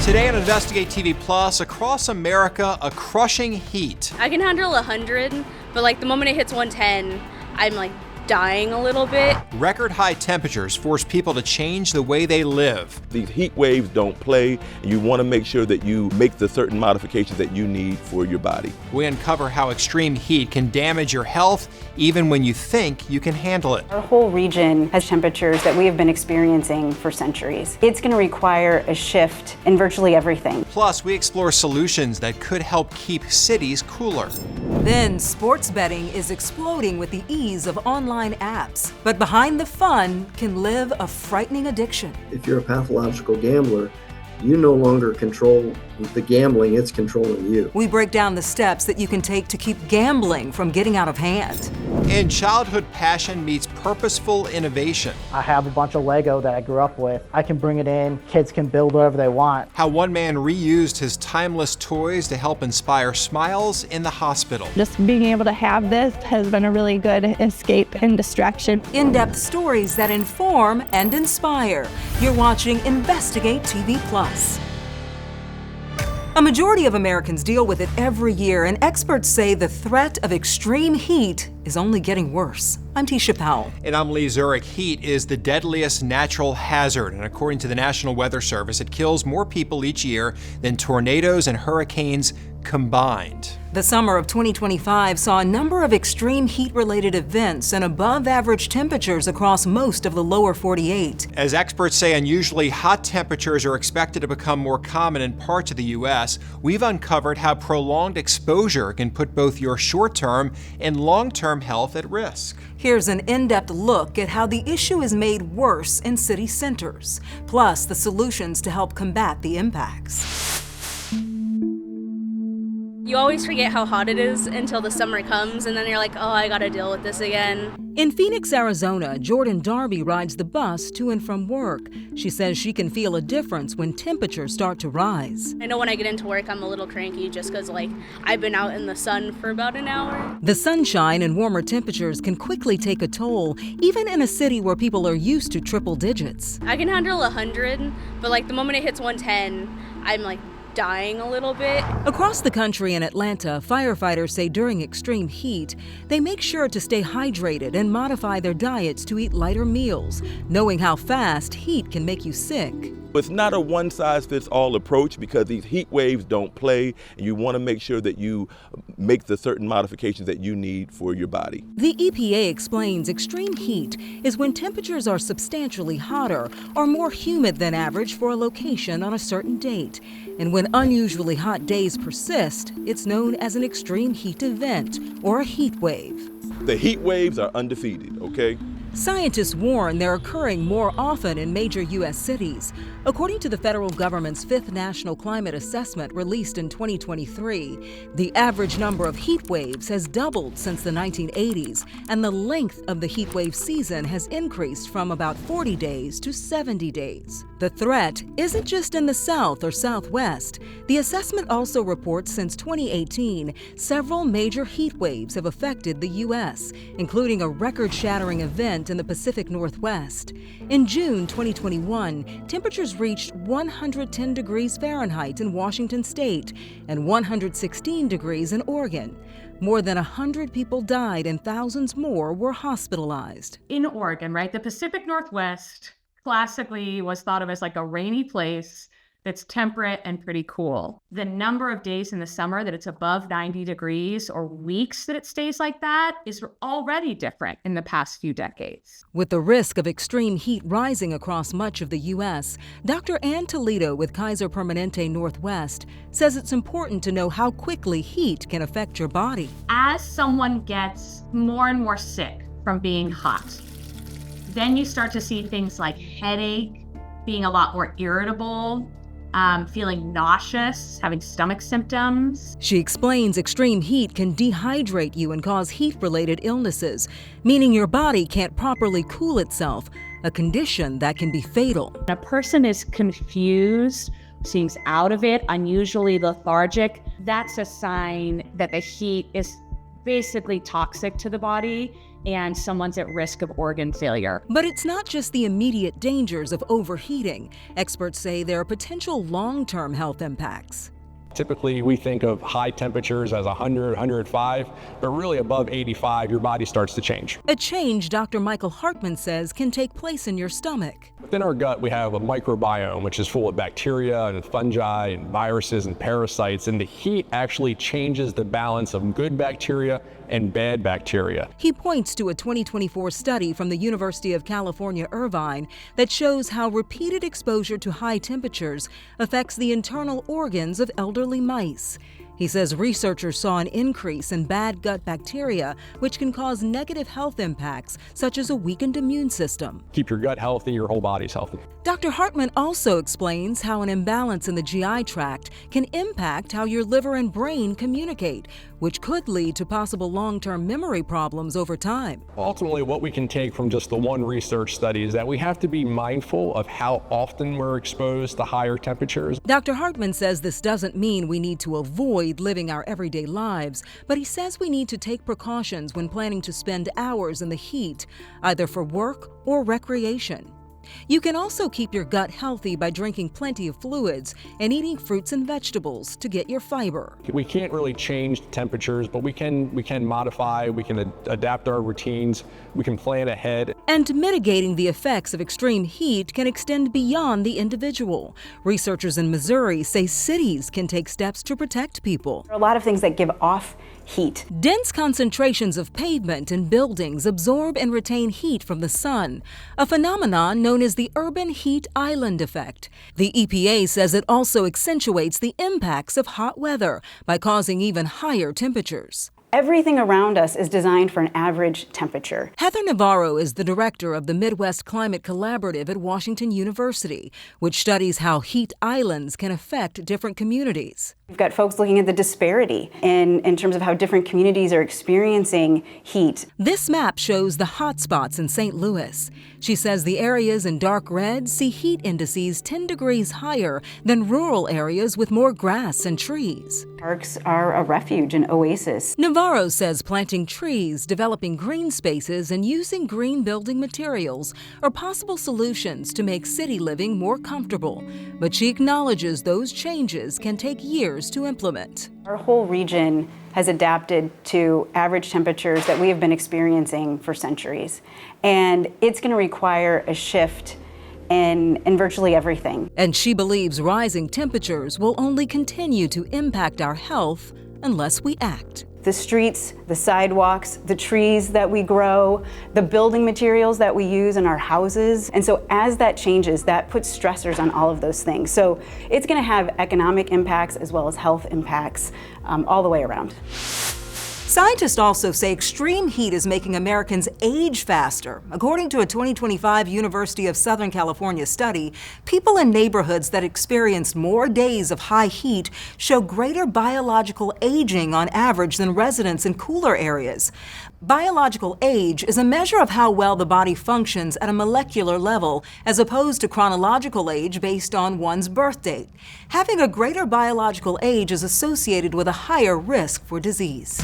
Today on Investigate TV Plus, across America, a crushing heat. I can handle 100, but the moment it hits 110, I'm dying a little bit. Record high temperatures force people to change the way they live. These heat waves don't play, and you want to make sure that you make the certain modifications that you need for your body. We uncover how extreme heat can damage your health even when you think you can handle it. Our whole region has temperatures that we have been experiencing for centuries. It's going to require a shift in virtually everything. Plus, we explore solutions that could help keep cities cooler. Then, sports betting is exploding with the ease of online apps. But behind the fun can live a frightening addiction. If you're a pathological gambler, you no longer control the gambling, it's controlling you. We break down the steps that you can take to keep gambling from getting out of hand. And childhood passion meets purposeful innovation. I have a bunch of Lego that I grew up with. I can bring it in, kids can build whatever they want. How one man reused his timeless toys to help inspire smiles in the hospital. Just being able to have this has been a really good escape and distraction. In-depth stories that inform and inspire. You're watching Investigate TV Plus. A majority of Americans deal with it every year, and experts say the threat of extreme heat is only getting worse. I'm Tisha Powell. And I'm Lee Zurich. Heat is the deadliest natural hazard, and according to the National Weather Service, it kills more people each year than tornadoes and hurricanes combined. The summer of 2025 saw a number of extreme heat-related events and above-average temperatures across most of the lower 48. As experts say, unusually hot temperatures are expected to become more common in parts of the U.S., we've uncovered how prolonged exposure can put both your short-term and long-term health at risk. Here's an in-depth look at how the issue is made worse in city centers, plus the solutions to help combat the impacts. You always forget how hot it is until the summer comes, and then you're like, oh, I gotta deal with this again. In Phoenix, Arizona, Jordan Darby rides the bus to and from work. She says she can feel a difference when temperatures start to rise. I know when I get into work, I'm a little cranky just because, I've been out in the sun for about an hour. The sunshine and warmer temperatures can quickly take a toll, even in a city where people are used to triple digits. I can handle 100, but the moment it hits 110, I'm dying a little bit. Across the country in Atlanta, firefighters say during extreme heat, they make sure to stay hydrated and modify their diets to eat lighter meals, knowing how fast heat can make you sick. It's not a one-size-fits-all approach because these heat waves don't play, and you want to make sure that you make the certain modifications that you need for your body. The EPA explains extreme heat is when temperatures are substantially hotter or more humid than average for a location on a certain date. And when unusually hot days persist, it's known as an extreme heat event or a heat wave. The heat waves are undefeated, okay? Scientists warn they're occurring more often in major U.S. cities. According to the federal government's 5th National Climate Assessment released in 2023, the average number of heat waves has doubled since the 1980s, and the length of the heat wave season has increased from about 40 days to 70 days. The threat isn't just in the South or Southwest. The assessment also reports since 2018, several major heat waves have affected the U.S., including a record-shattering event in the Pacific Northwest. In June 2021, temperatures reached 110 degrees Fahrenheit in Washington state and 116 degrees in Oregon. More than 100 people died and thousands more were hospitalized. In Oregon, right, the Pacific Northwest classically was thought of as a rainy place that's temperate and pretty cool. The number of days in the summer that it's above 90 degrees or weeks that it stays like that is already different in the past few decades. With the risk of extreme heat rising across much of the U.S., Dr. Ann Toledo with Kaiser Permanente Northwest says it's important to know how quickly heat can affect your body. As someone gets more and more sick from being hot, then you start to see things like headache, being a lot more irritable, feeling nauseous, having stomach symptoms. She explains extreme heat can dehydrate you and cause heat-related illnesses, meaning your body can't properly cool itself, a condition that can be fatal. When a person is confused, seems out of it, unusually lethargic, that's a sign that the heat is basically toxic to the body and someone's at risk of organ failure. But it's not just the immediate dangers of overheating. Experts say there are potential long-term health impacts. Typically, we think of high temperatures as 100, 105, but really above 85, your body starts to change. A change Dr. Michael Hartman says can take place in your stomach. Within our gut, we have a microbiome, which is full of bacteria and fungi and viruses and parasites, and the heat actually changes the balance of good bacteria and bad bacteria. He points to a 2024 study from the University of California, Irvine, that shows how repeated exposure to high temperatures affects the internal organs of elderly mice. He says researchers saw an increase in bad gut bacteria, which can cause negative health impacts, such as a weakened immune system. Keep your gut healthy, your whole body's healthy. Dr. Hartman also explains how an imbalance in the GI tract can impact how your liver and brain communicate, which could lead to possible long-term memory problems over time. Ultimately, what we can take from just the one research study is that we have to be mindful of how often we're exposed to higher temperatures. Dr. Hartman says this doesn't mean we need to avoid living our everyday lives, but he says we need to take precautions when planning to spend hours in the heat, either for work or recreation. You can also keep your gut healthy by drinking plenty of fluids and eating fruits and vegetables to get your fiber. We can't really change temperatures, but we can modify, we can adapt our routines, we can plan ahead. And mitigating the effects of extreme heat can extend beyond the individual. Researchers in Missouri say cities can take steps to protect people. There are a lot of things that give off heat. Dense concentrations of pavement and buildings absorb and retain heat from the sun, a phenomenon known as the urban heat island effect. The EPA says it also accentuates the impacts of hot weather by causing even higher temperatures. Everything around us is designed for an average temperature. Heather Navarro is the director of the Midwest Climate Collaborative at Washington University, which studies how heat islands can affect different communities. We've got folks looking at the disparity in terms of how different communities are experiencing heat. This map shows the hot spots in St. Louis. She says the areas in dark red see heat indices 10 degrees higher than rural areas with more grass and trees. Parks are a refuge, an oasis. Navarro says planting trees, developing green spaces, and using green building materials are possible solutions to make city living more comfortable. But she acknowledges those changes can take years to implement. Our whole region has adapted to average temperatures that we have been experiencing for centuries. And it's going to require a shift in virtually everything. And she believes rising temperatures will only continue to impact our health unless we act. The streets, the sidewalks, the trees that we grow, the building materials that we use in our houses. And so as that changes, that puts stressors on all of those things. So it's going to have economic impacts as well as health impacts all the way around. Scientists also say extreme heat is making Americans age faster. According to a 2025 University of Southern California study, people in neighborhoods that experienced more days of high heat show greater biological aging on average than residents in cooler areas. Biological age is a measure of how well the body functions at a molecular level, as opposed to chronological age based on one's birth date. Having a greater biological age is associated with a higher risk for disease.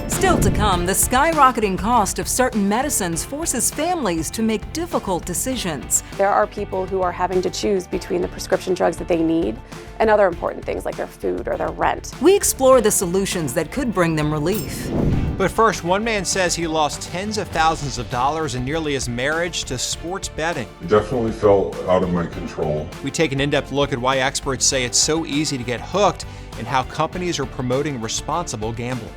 Still to come, the skyrocketing cost of certain medicines forces families to make difficult decisions. There are people who are having to choose between the prescription drugs that they need and other important things like their food or their rent. We explore the solutions that could bring them relief. But first, one man says he lost tens of thousands of dollars and nearly his marriage to sports betting. It definitely fell out of my control. We take an in-depth look at why experts say it's so easy to get hooked and how companies are promoting responsible gambling.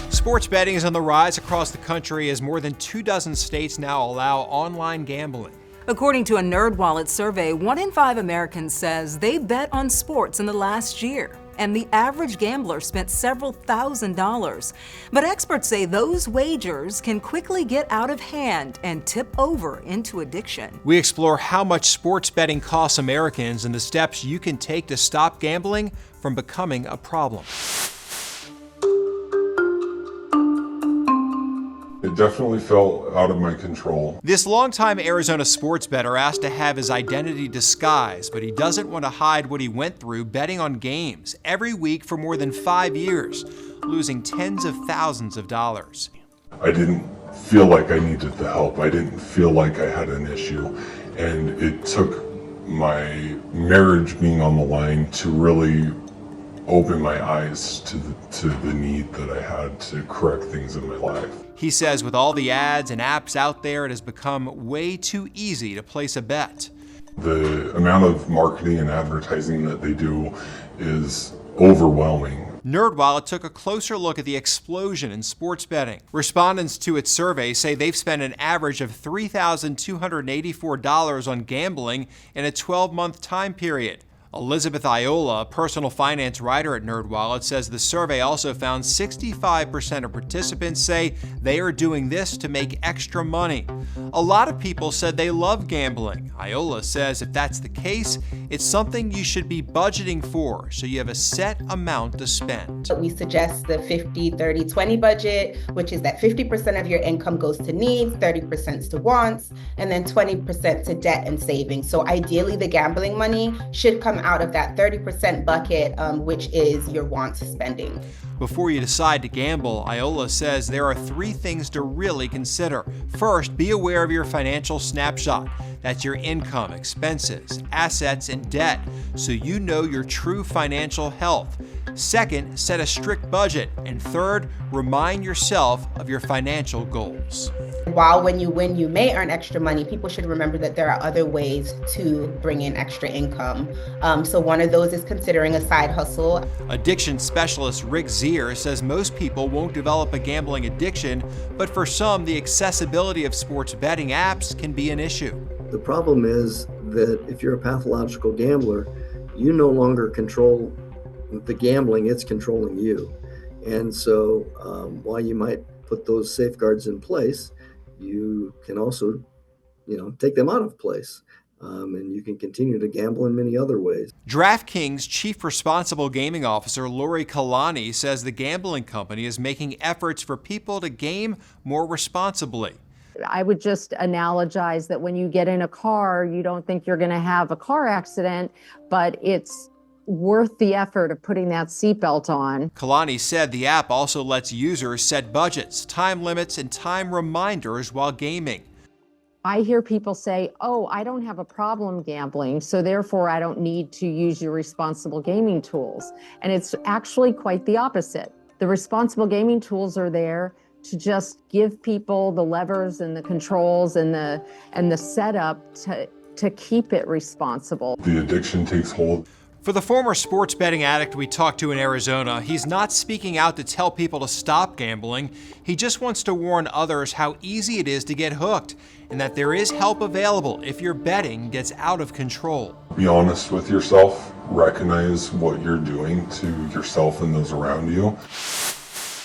Sports betting is on the rise across the country as more than 24 states now allow online gambling. According to a NerdWallet survey, 1 in 5 Americans says they bet on sports in the last year, and the average gambler spent several $1,000s. But experts say those wagers can quickly get out of hand and tip over into addiction. We explore how much sports betting costs Americans and the steps you can take to stop gambling from becoming a problem. It definitely felt out of my control. This longtime Arizona sports bettor asked to have his identity disguised, but he doesn't want to hide what he went through betting on games every week for more than 5 years, losing tens of thousands of dollars. I didn't feel like I needed the help. I didn't feel like I had an issue. And it took my marriage being on the line to really open my eyes to the need that I had to correct things in my life. He says with all the ads and apps out there, it has become way too easy to place a bet. The amount of marketing and advertising that they do is overwhelming. NerdWallet took a closer look at the explosion in sports betting. Respondents to its survey say they've spent an average of $3,284 on gambling in a 12-month time period. Elizabeth Iola, a personal finance writer at NerdWallet, says the survey also found 65% of participants say they are doing this to make extra money. A lot of people said they love gambling. Iola says if that's the case, it's something you should be budgeting for, so you have a set amount to spend. We suggest the 50-30-20 budget, which is that 50% of your income goes to needs, 30% to wants, and then 20% to debt and savings. So ideally, the gambling money should come out of that 30% bucket, which is your wants spending. Before you decide to gamble, Iola says there are 3 things to really consider. First, be aware of your financial snapshot. That's your income, expenses, assets, and debt, so you know your true financial health. Second, set a strict budget. And third, remind yourself of your financial goals. While when you win, you may earn extra money, people should remember that there are other ways to bring in extra income. So one of those is considering a side hustle. Addiction specialist Rick Zier says most people won't develop a gambling addiction, but for some, the accessibility of sports betting apps can be an issue. The problem is that if you're a pathological gambler, you no longer control the gambling, it's controlling you. And so while you might put those safeguards in place, you can also, take them out of place. And you can continue to gamble in many other ways. DraftKings Chief Responsible Gaming Officer Lori Kalani says the gambling company is making efforts for people to game more responsibly. I would just analogize that when you get in a car, you don't think you're going to have a car accident, but it's worth the effort of putting that seatbelt on. Kalani said the app also lets users set budgets, time limits, and time reminders while gaming. I hear people say, oh, I don't have a problem gambling, so therefore I don't need to use your responsible gaming tools. And it's actually quite the opposite. The responsible gaming tools are there to just give people the levers and the controls and the setup to keep it responsible. The addiction takes hold. For the former sports betting addict we talked to in Arizona, he's not speaking out to tell people to stop gambling. He just wants to warn others how easy it is to get hooked and that there is help available if your betting gets out of control. Be honest with yourself. Recognize what you're doing to yourself and those around you.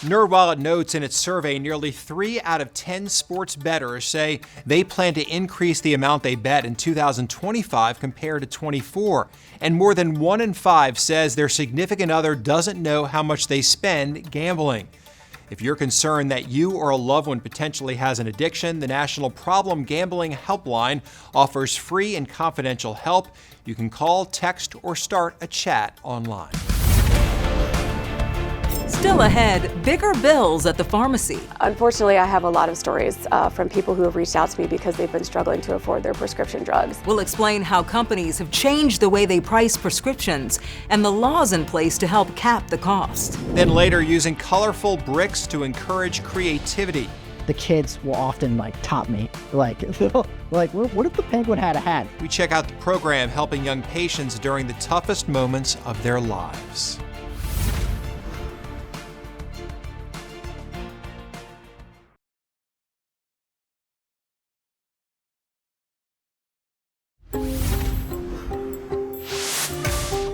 NerdWallet notes in its survey nearly 3 out of 10 sports bettors say they plan to increase the amount they bet in 2025 compared to 24. And more than 1 in 5 says their significant other doesn't know how much they spend gambling. If you're concerned that you or a loved one potentially has an addiction, the National Problem Gambling Helpline offers free and confidential help. You can call, text, or start a chat online. Still ahead, bigger bills at the pharmacy. Unfortunately, I have a lot of stories from people who have reached out to me because they've been struggling to afford their prescription drugs. We'll explain how companies have changed the way they price prescriptions and the laws in place to help cap the cost. Then later, using colorful bricks to encourage creativity. The kids will often top me, what if the penguin had a hat? We check out the program helping young patients during the toughest moments of their lives.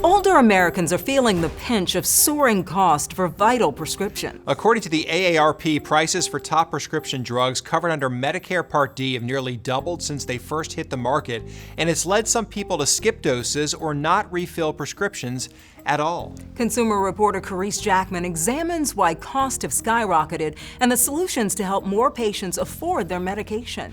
Older Americans are feeling the pinch of soaring cost for vital prescription. According to the AARP, prices for top prescription drugs covered under Medicare Part D have nearly doubled since they first hit the market, and it's led some people to skip doses or not refill prescriptions at all. Consumer reporter Carice Jackman examines why costs have skyrocketed and the solutions to help more patients afford their medication.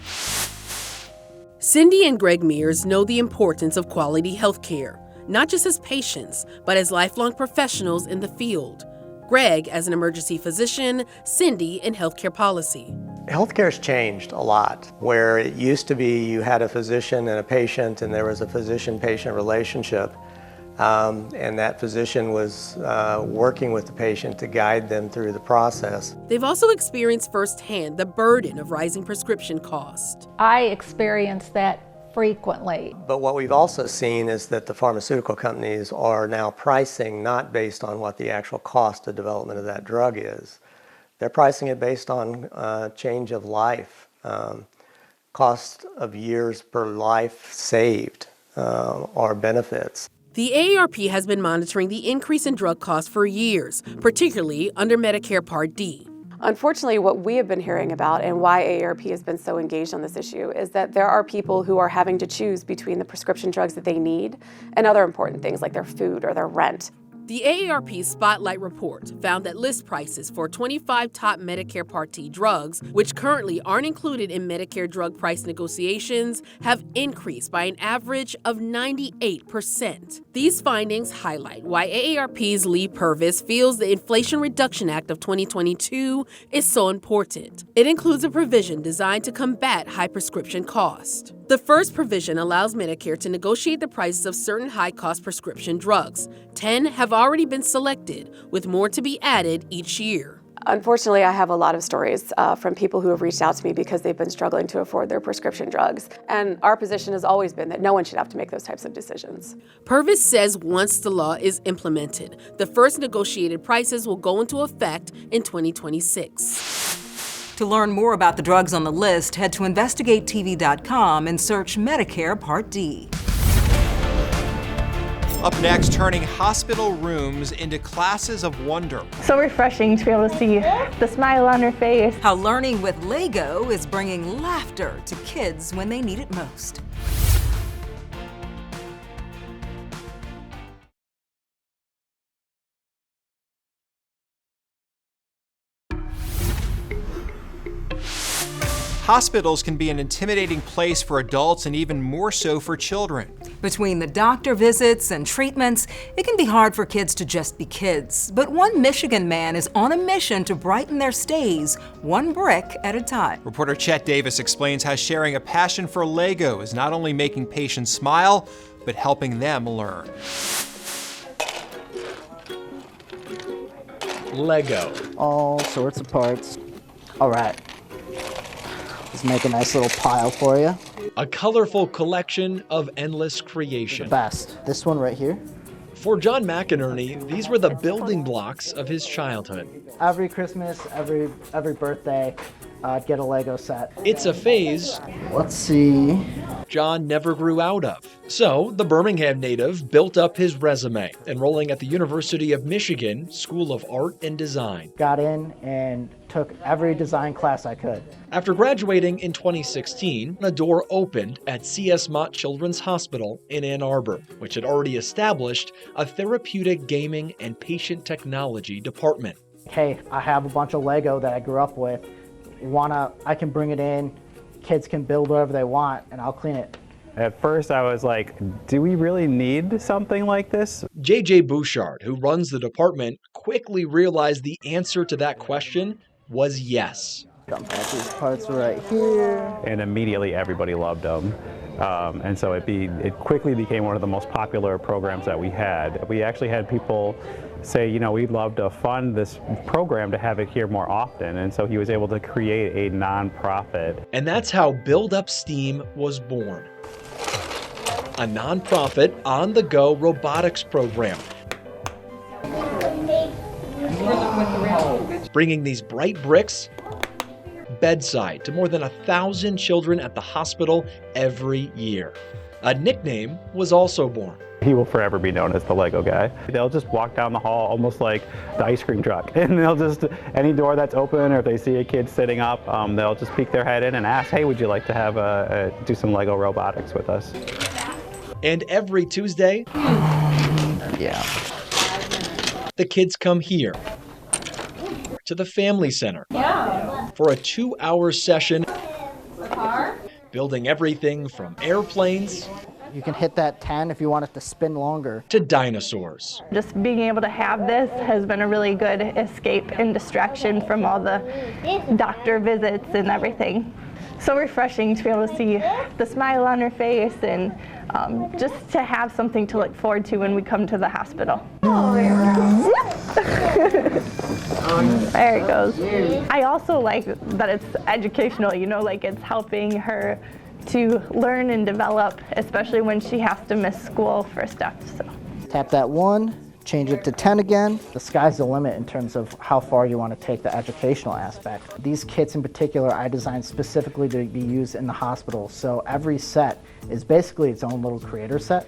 Cindy and Greg Mears know the importance of quality health care, not just as patients, but as lifelong professionals in the field. Greg as an emergency physician, Cindy in healthcare policy. Healthcare's changed a lot, where it used to be you had a physician and a patient and there was a physician-patient relationship. And that physician was working with the patient to guide them through the process. They've also experienced firsthand the burden of rising prescription costs. I experience that frequently. But what we've also seen is that the pharmaceutical companies are now pricing not based on what the actual cost of development of that drug is. They're pricing it based on change of life, cost of years per life saved, or benefits. The AARP has been monitoring the increase in drug costs for years, particularly under Medicare Part D. Unfortunately, what we have been hearing about and why AARP has been so engaged on this issue is that there are people who are having to choose between the prescription drugs that they need and other important things like their food or their rent. The AARP Spotlight Report found that list prices for 25 top Medicare Part D drugs, which currently aren't included in Medicare drug price negotiations, have increased by an average of 98%. These findings highlight why AARP's Lee Purvis feels the Inflation Reduction Act of 2022 is so important. It includes a provision designed to combat high prescription cost. The first provision allows Medicare to negotiate the prices of certain high-cost prescription drugs. 10 have already been selected, with more to be added each year. Unfortunately, I have a lot of stories from people who have reached out to me because they've been struggling to afford their prescription drugs. And our position has always been that no one should have to make those types of decisions. Purvis says once the law is implemented, the first negotiated prices will go into effect in 2026. To learn more about the drugs on the list, head to InvestigateTV.com and search Medicare Part D. Up next, turning hospital rooms into classes of wonder. So refreshing to be able to see the smile on her face. How learning with Lego is bringing laughter to kids when they need it most. Hospitals can be an intimidating place for adults and even more so for children. Between the doctor visits and treatments, it can be hard for kids to just be kids. But one Michigan man is on a mission to brighten their stays, one brick at a time. Reporter Chet Davis explains how sharing a passion for Lego is not only making patients smile, but helping them learn. Lego. All sorts of parts. All right. Let's make a nice little pile for you. A colorful collection of endless creation. The best. This one right here. For John McInerney, these were the building blocks of his childhood. Every Christmas, every birthday, I'd get a Lego set. It's a phase, let's see, John never grew out of. So the Birmingham native built up his resume, enrolling at the University of Michigan School of Art and Design. Got in and took every design class I could. After graduating in 2016, a door opened at C.S. Mott Children's Hospital in Ann Arbor, which had already established a therapeutic gaming and patient technology department. Hey, I have a bunch of Lego that I grew up with. I can bring it in, kids can build whatever they want, and I'll clean it. At first I was like, do we really need something like this? J.J. Bouchard, who runs the department, quickly realized the answer to that question was yes. Dump out these parts right here. And immediately everybody loved them. And so it quickly became one of the most popular programs that we had. We actually had people say, you know, we'd love to fund this program to have it here more often. And so he was able to create a nonprofit. And that's how Build Up STEAM was born. A nonprofit on-the-go robotics program. Bringing these bright bricks bedside to more than 1,000 children at the hospital every year. A nickname was also born. He will forever be known as the Lego guy. They'll just walk down the hall almost like the ice cream truck, and they'll just, any door that's open, or if they see a kid sitting up, they'll just peek their head in and ask, hey, would you like to have do some Lego robotics with us? And every Tuesday, the kids come here to the Family Center for a 2-hour session building everything from airplanes. You can hit that 10 if you want it to spin longer. To dinosaurs. Just being able to have this has been a really good escape and distraction from all the doctor visits and everything. So refreshing to be able to see the smile on her face and just to have something to look forward to when we come to the hospital. There it goes. I also like that it's educational, like it's helping her to learn and develop, especially when she has to miss school for stuff. So. Tap that 1, change it to 10 again. The sky's the limit in terms of how far you want to take the educational aspect. These kits in particular, I designed specifically to be used in the hospital. So every set is basically its own little creator set.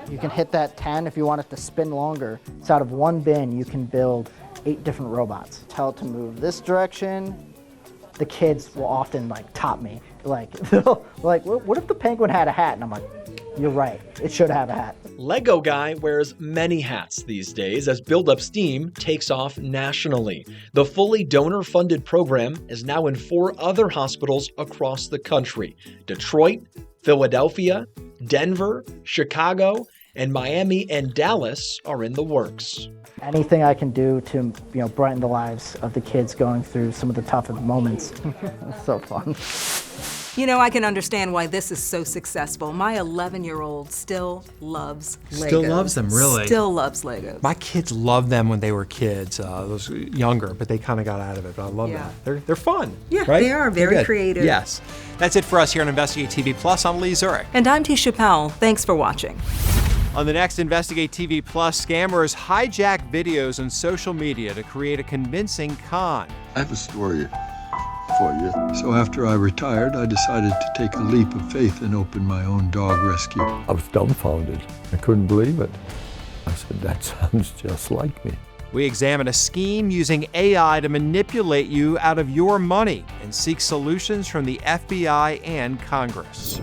You can hit that 10 if you want it to spin longer. So out of 1 bin, you can build 8 different robots. Tell it to move this direction. The kids will often top me. What if the penguin had a hat? And I'm like, you're right, it should have a hat. Lego Guy wears many hats these days as Build Up Steam takes off nationally. The fully donor-funded program is now in 4 other hospitals across the country: Detroit, Philadelphia, Denver, Chicago, and Miami and Dallas are in the works. Anything I can do to brighten the lives of the kids going through some of the toughest moments. It's so fun. I can understand why this is so successful. My 11-year-old still loves Legos. Still loves them, really. Still loves Legos. My kids loved them when they were kids. Those younger, but they kind of got out of it. But I love them. They're fun. Yeah, right? They are very creative. Yes. That's it for us here on Investigate TV Plus. I'm Lee Zurich. And I'm Tisha Powell. Thanks for watching. On the next Investigate TV Plus, scammers hijack videos on social media to create a convincing con. I have a story for you. So after I retired, I decided to take a leap of faith and open my own dog rescue. I was dumbfounded. I couldn't believe it. I said, that sounds just like me. We examine a scheme using AI to manipulate you out of your money and seek solutions from the FBI and Congress.